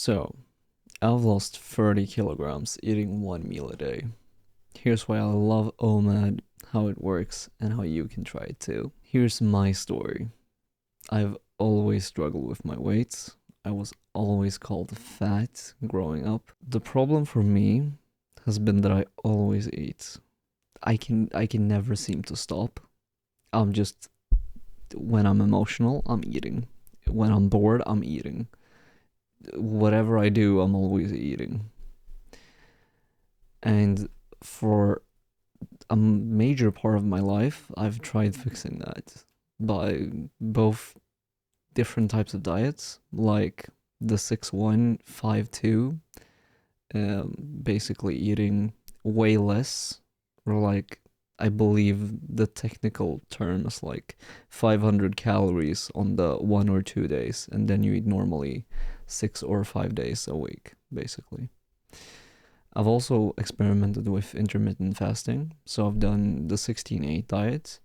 So, I've lost 30 kilograms eating one meal a day. Here's why I love OMAD, how it works, and how you can try it too. Here's my story. I've always struggled with my weight. I was always called fat growing up. The problem for me has been that I always eat. I can never seem to stop. I'm just when I'm emotional, I'm eating. When I'm bored, I'm eating. Whatever I do, I'm always eating. And for a major part of my life, I've tried fixing that by both different types of diets, like the 6-1-5-2, basically eating way less, or like I believe the technical term is like 500 calories on the 1 or 2 days, and then you eat normally 6 or 5 days a week, basically. I've also experimented with intermittent fasting. So I've done the 16-8 diet,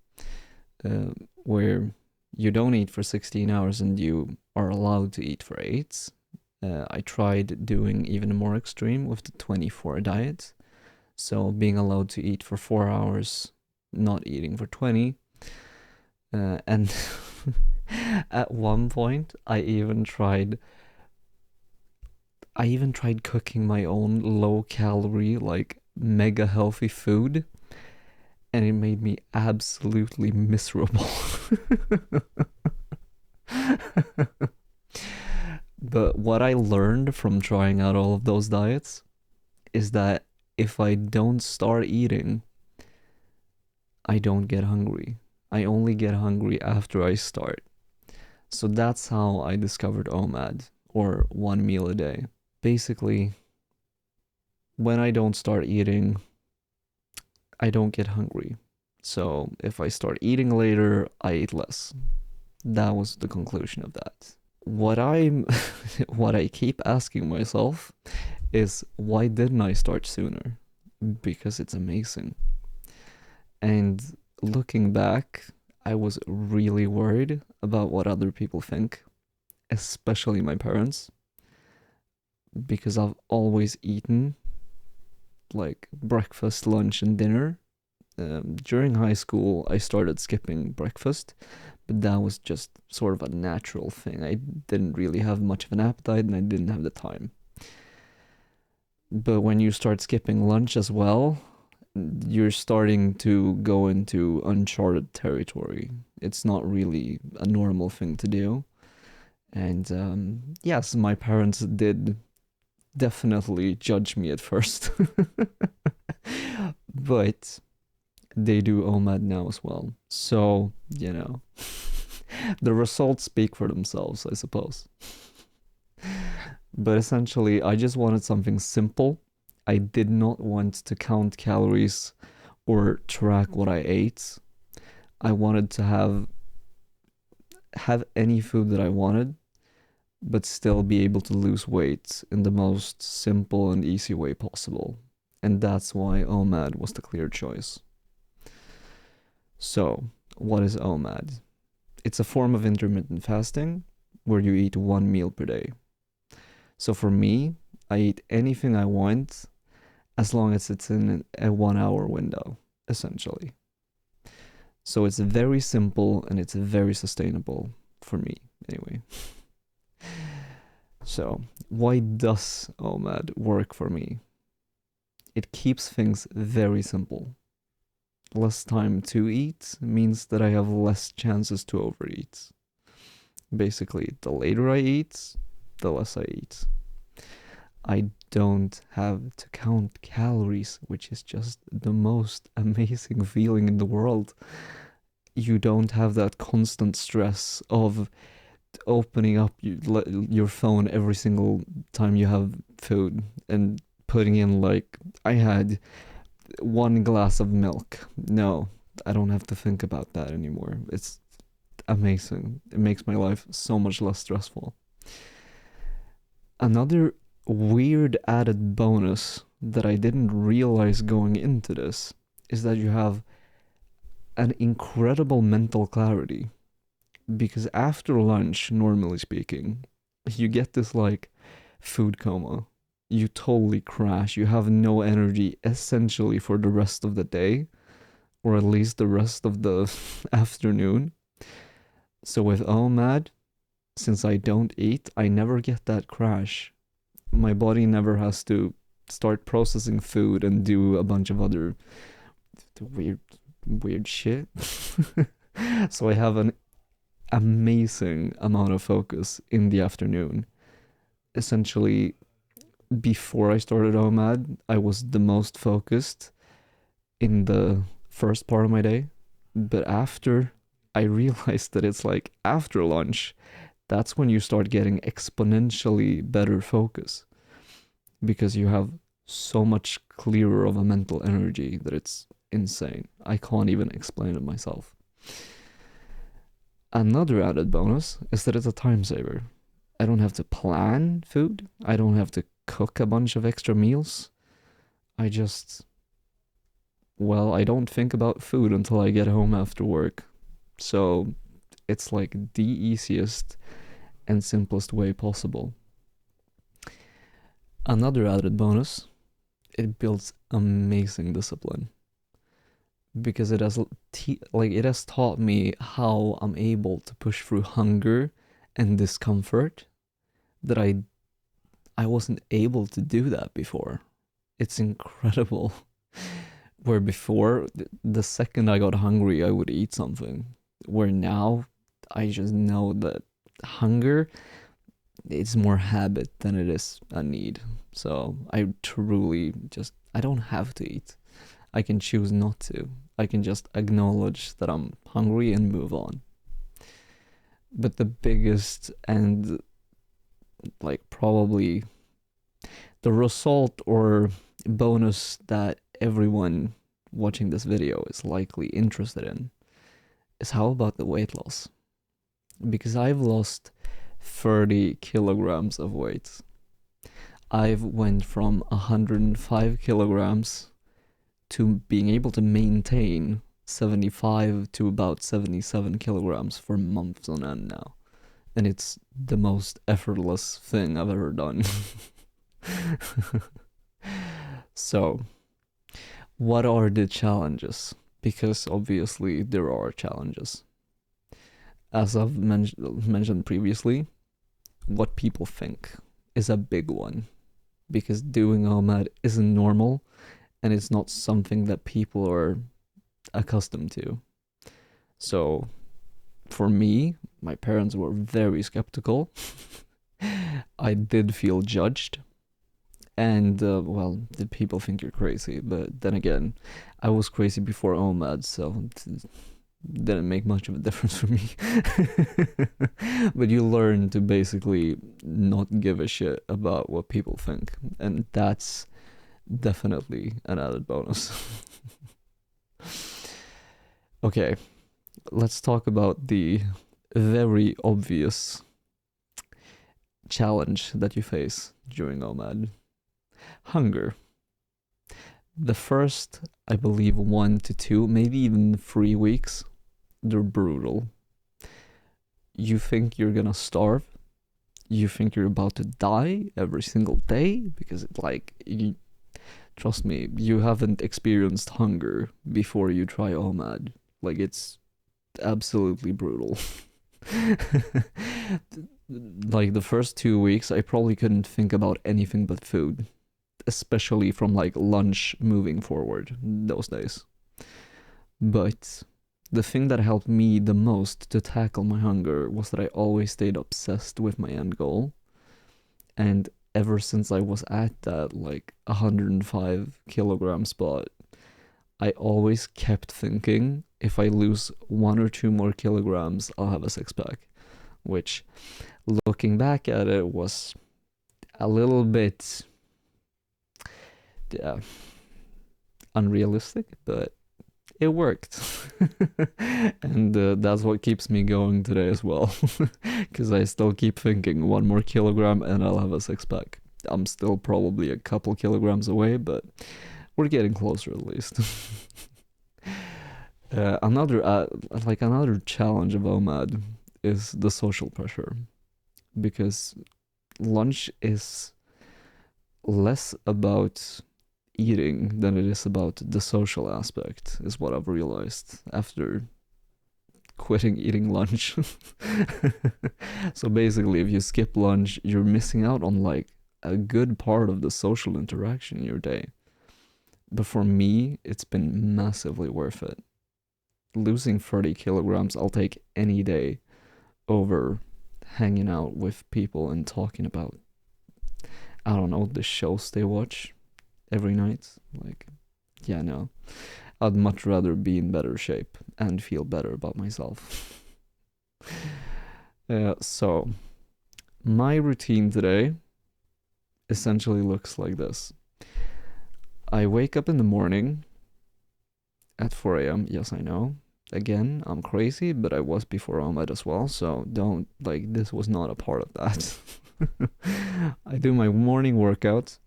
where you don't eat for 16 hours and you are allowed to eat for 8. I tried doing even more extreme with the 24 diet. So being allowed to eat for 4 hours, not eating for 20. And at one point, I even tried cooking my own low calorie, like mega healthy food, and it made me absolutely miserable. But what I learned from trying out all of those diets is that if I don't start eating, I don't get hungry. I only get hungry after I start. So that's how I discovered OMAD, or one meal a day. Basically, when I don't start eating, I don't get hungry. So if I start eating later, I eat less. That was the conclusion of that. What I'm what I keep asking myself is, why didn't I start sooner? Because it's amazing. And looking back, I was really worried about what other people think, especially my parents, because I've always eaten like breakfast, lunch, and dinner. During high school, I started skipping breakfast, but that was just sort of a natural thing. I didn't really have much of an appetite and I didn't have the time. But when you start skipping lunch as well, you're starting to go into uncharted territory. It's not really a normal thing to do. And yes, my parents did definitely judge me at first. But they do OMAD now as well. So, the results speak for themselves, I suppose. But essentially, I just wanted something simple. I did not want to count calories or track what I ate. I wanted to have any food that I wanted, but still be able to lose weight in the most simple and easy way possible. And that's why OMAD was the clear choice. So, what is OMAD? It's a form of intermittent fasting where you eat one meal per day. So for me, I eat anything I want as long as it's in a 1 hour window, essentially. So it's very simple and it's very sustainable for me, anyway. So, why does OMAD work for me? It keeps things very simple. Less time to eat means that I have less chances to overeat. Basically, the later I eat, the less I eat. I don't have to count calories, which is just the most amazing feeling in the world. You don't have that constant stress of opening up your phone every single time you have food and putting in, like, I had 1 glass of milk. No, I don't have to think about that anymore. It's amazing. It makes my life so much less stressful. Another weird added bonus that I didn't realize going into this is that you have an incredible mental clarity. Because after lunch, normally speaking, you get this like food coma. You totally crash. You have no energy essentially for the rest of the day, or at least the rest of the afternoon. So with OMAD, since I don't eat, I never get that crash. My body never has to start processing food and do a bunch of other weird weird shit. So I have an amazing amount of focus in the afternoon. Essentially, before I started OMAD, I was the most focused in the first part of my day. But after, I realized that it's like after lunch, that's when you start getting exponentially better focus because you have so much clearer of a mental energy that it's insane. I can't even explain it myself. Another added bonus is that it's a time saver. I don't have to plan food. I don't have to cook a bunch of extra meals. I just, well, I don't think about food until I get home after work. So it's like the easiest and simplest way possible. Another added bonus, it builds amazing discipline because it has taught me how I'm able to push through hunger and discomfort that I wasn't able to do that before. It's incredible. Where before, the second I got hungry, I would eat something. Where now, I just know that hunger, it's more habit than it is a need. So I truly just, I don't have to eat. I can choose not to. I can just acknowledge that I'm hungry and move on. But the biggest and like probably the result or bonus that everyone watching this video is likely interested in is how about the weight loss? Because I've lost 30 kilograms of weight. I've went from 105 kilograms to being able to maintain 75 to about 77 kilograms for months on end now. And it's the most effortless thing I've ever done. So, what are the challenges? Because obviously there are challenges. As I've mentioned previously, what people think is a big one. Because doing OMAD isn't normal and it's not something that people are accustomed to. So, for me, my parents were very skeptical. I did feel judged. And, well, the people think you're crazy. But then again, I was crazy before OMAD, so it didn't make much of a difference for me. But you learn to basically not give a shit about what people think. And that's definitely an added bonus. Okay, let's talk about the very obvious challenge that you face during OMAD. Hunger. The first, I believe, 1 to 2, maybe even 3 weeks, they're brutal. You think you're gonna starve. You think you're about to die every single day because it's like, trust me, you haven't experienced hunger before you try OMAD. Like, it's absolutely brutal. Like, the first 2 weeks, I probably couldn't think about anything but food, especially from like lunch moving forward those days. But the thing that helped me the most to tackle my hunger was that I always stayed obsessed with my end goal. And ever since I was at that like 105 kilogram spot, I always kept thinking if I lose 1 or 2 more kilograms, I'll have a six pack. Which, looking back at it, was a little bit unrealistic, but it worked. And that's what keeps me going today as well. Because I still keep thinking 1 more kilogram and I'll have a six pack. I'm still probably a couple kilograms away, but we're getting closer at least. Another challenge of OMAD is the social pressure, because lunch is less about eating than it is about the social aspect, is what I've realized after quitting eating lunch. So basically, if you skip lunch, you're missing out on like a good part of the social interaction in your day. But for me, it's been massively worth it. Losing 30 kilograms, I'll take any day over hanging out with people and talking about, I don't know, the shows they watch every night. Like, yeah, no. I'd much rather be in better shape and feel better about myself. So, my routine today essentially looks like this. I wake up in the morning at 4 a.m. Yes, I know. Again, I'm crazy, but I was before OMAD as well, so don't, like, this was not a part of that. I do my morning workout.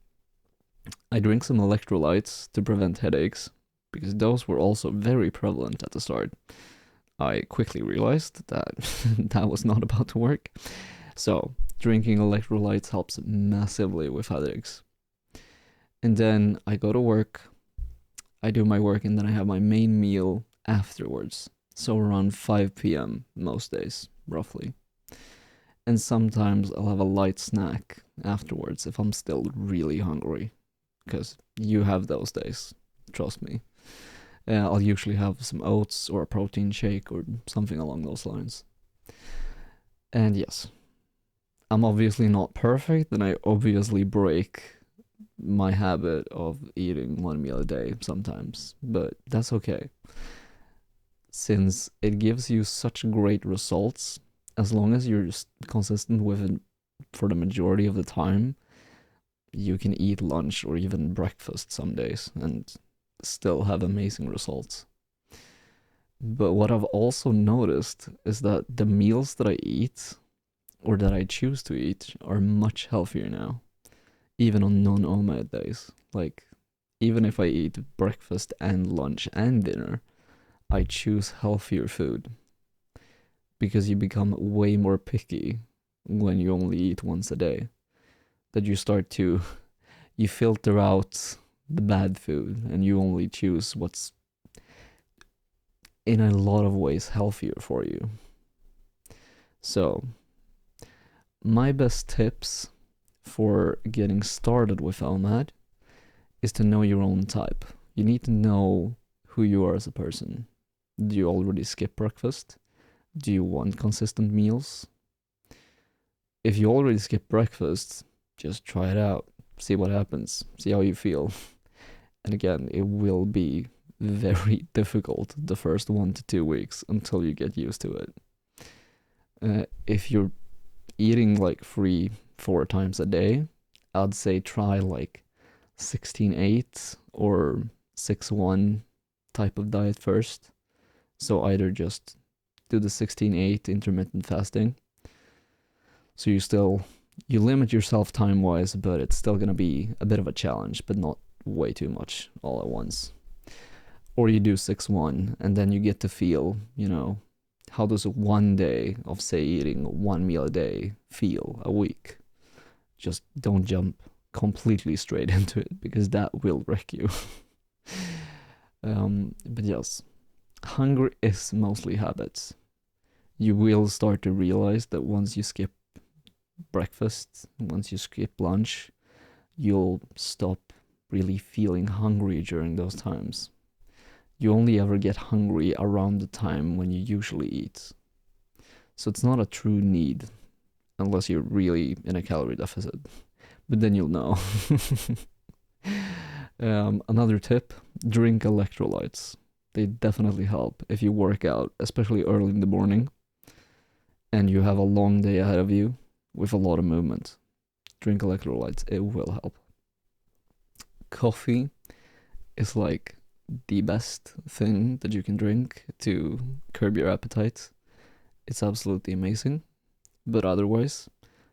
I drink some electrolytes to prevent headaches, because those were also very prevalent at the start. I quickly realized that that was not about to work. So, drinking electrolytes helps massively with headaches. And then I go to work, I do my work, and then I have my main meal afterwards. So, around 5 p.m. most days, roughly. And sometimes I'll have a light snack afterwards if I'm still really hungry. Because you have those days, trust me. I'll usually have some oats or a protein shake or something along those lines. And yes, I'm obviously not perfect, and I obviously break my habit of eating one meal a day sometimes, but that's okay. Since it gives you such great results, as long as you're just consistent with it for the majority of the time, you can eat lunch or even breakfast some days and still have amazing results. But what I've also noticed is that the meals that I eat or that I choose to eat are much healthier now, even on non-OMAD days. Like, even if I eat breakfast and lunch and dinner, I choose healthier food because you become way more picky when you only eat once a day. That you filter out the bad food and you only choose what's in a lot of ways healthier for you. So, my best tips for getting started with OMAD is to know your own type. You need to know who you are as a person. Do you already skip breakfast? Do you want consistent meals? If you already skip breakfast, just try it out. See what happens. See how you feel. And again, it will be very difficult the first 1 to 2 weeks until you get used to it. If you're eating like 3-4 times a day, I'd say try like 16-8 or 6-1 type of diet first. So either just do the 16-8 intermittent fasting. So you limit yourself time-wise, but it's still going to be a bit of a challenge, but not way too much all at once. Or you do 6-1, and then you get to feel, how does one day of, say, eating one meal a day feel a week? Just don't jump completely straight into it, because that will wreck you. But yes, hunger is mostly habits. You will start to realize that once you skip breakfast, once you skip lunch, you'll stop really feeling hungry during those times. You only ever get hungry around the time when you usually eat. So it's not a true need, unless you're really in a calorie deficit. But then you'll know. Another tip, drink electrolytes. They definitely help if you work out, especially early in the morning, and you have a long day ahead of you with a lot of movement. Drink electrolytes, it will help. Coffee is like the best thing that you can drink to curb your appetite. It's absolutely amazing. But otherwise,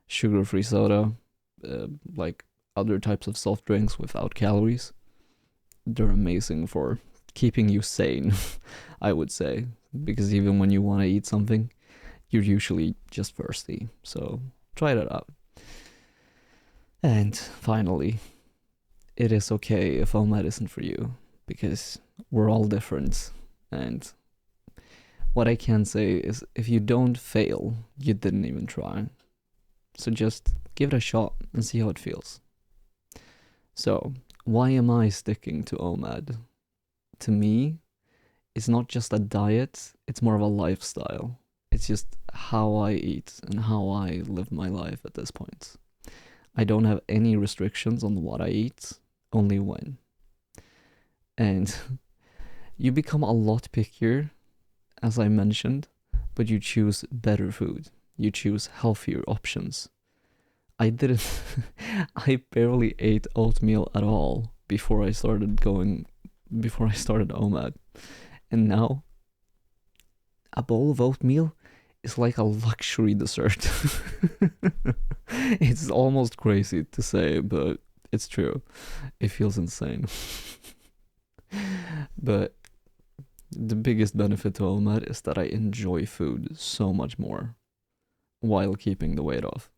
sugar-free soda, like other types of soft drinks without calories, they're amazing for keeping you sane, I would say. Because even when you want to eat something, you're usually just thirsty. So try that out. And finally, it is okay if OMAD isn't for you, because we're all different. And what I can say is if you don't fail, you didn't even try. So just give it a shot and see how it feels. So, why am I sticking to OMAD? To me, it's not just a diet, it's more of a lifestyle. It's just how I eat and how I live my life at this point. I don't have any restrictions on what I eat, only when. And you become a lot pickier, as I mentioned, but you choose better food. You choose healthier options. I didn't, I barely ate oatmeal at all before I started OMAD. And now, a bowl of oatmeal is like a luxury dessert. It's almost crazy to say, but it's true. It feels insane. But the biggest benefit to OMAD is that I enjoy food so much more while keeping the weight off.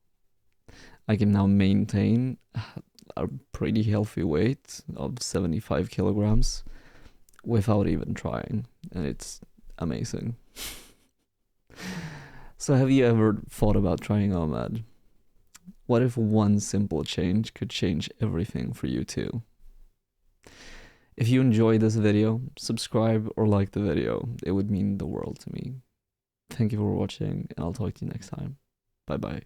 I can now maintain a pretty healthy weight of 75 kilograms without even trying, and it's amazing. So, have you ever thought about trying OMAD? What if one simple change could change everything for you too? If you enjoyed this video, subscribe or like the video. It would mean the world to me. Thank you for watching, and I'll talk to you next time. Bye bye.